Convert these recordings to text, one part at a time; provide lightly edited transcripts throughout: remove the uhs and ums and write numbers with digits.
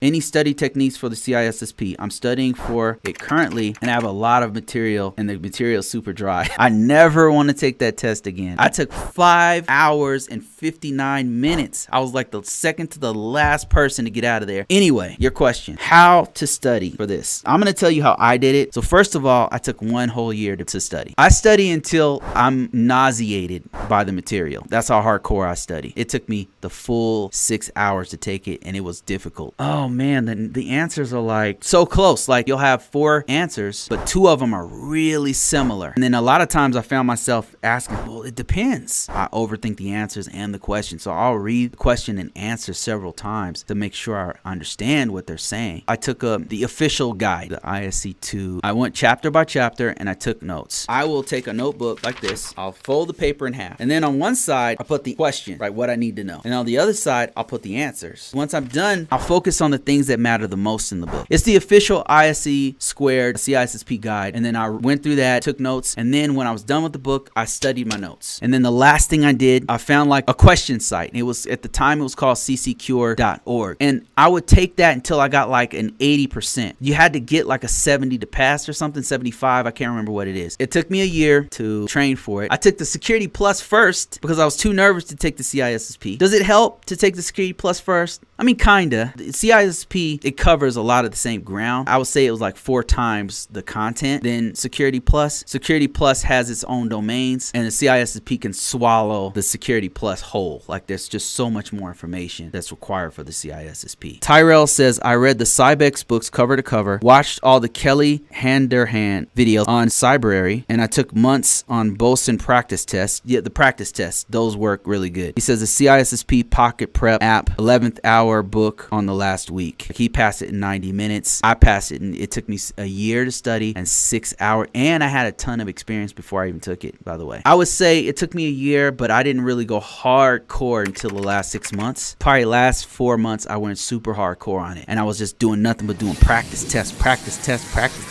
Any study techniques for the CISSP? I'm studying for it currently, and I have a lot of material, and the material is super dry. I never want to take that test again. I took 5 hours and 59 minutes. I was like the second to the last person to get out of there. Anyway, your question, how to study for this? I'm going to tell you how I did it. So first of all, I took 1 whole year to study. I study until I'm nauseated by the material. That's how hardcore I study. It took me the full 6 hours to take it, and it was difficult. Oh man, the answers are like so close. Like you'll have 4 answers, but 2 of them are really similar. And then a lot of times I found myself asking, well, it depends. I overthink the answers and the question. So I'll read the question and answer several times to make sure I understand what they're saying. I took the official guide, the ISC2. I went chapter by chapter and I took notes. I will take a notebook like this. I'll fold the paper in half. And then on one side, I put the question, right? What I need to know. And on the other side, I'll put the answers. Once I'm done, I'll focus on the things that matter the most in the book. It's the official ISC squared CISSP guide. And then I went through that, took notes. And then when I was done with the book, I studied my notes. And then the last thing I did, I found like a question site. It was, at the time, it was called cccure.org. And I would take that until I got like an 80%. You had to get like a 70 to pass or something, 75. I can't remember what it is. It took me a year to train for it. I took the Security Plus first because I was too nervous to take the CISSP. Does it help to take the Security Plus first? I mean, kinda. The CISSP, it covers a lot of the same ground. I would say it was like 4 times the content than Security Plus. Security Plus has its own domains, and the CISSP can swallow the Security Plus whole. Like there's just so much more information that's required for the CISSP. Tyrell says, I read the Cybex books cover to cover, watched all the Kelly Handerhan videos on Cybrary, and I took months on BOSIN practice tests. Yeah, the practice tests, those work really good. He says the CISSP Pocket Prep app, 11th hour book on the last week. He passed it in 90 minutes. I passed it, and it took me a year to study and 6 hours, and I had a ton of experience before I even took it, by the way. I would say it took me a year, but I didn't really go hardcore until the last 6 months. Probably last 4 months, I went super hardcore on it, and I was just doing nothing but doing practice tests,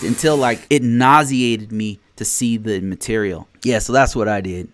until like it nauseated me to see the material. Yeah, so that's what I did.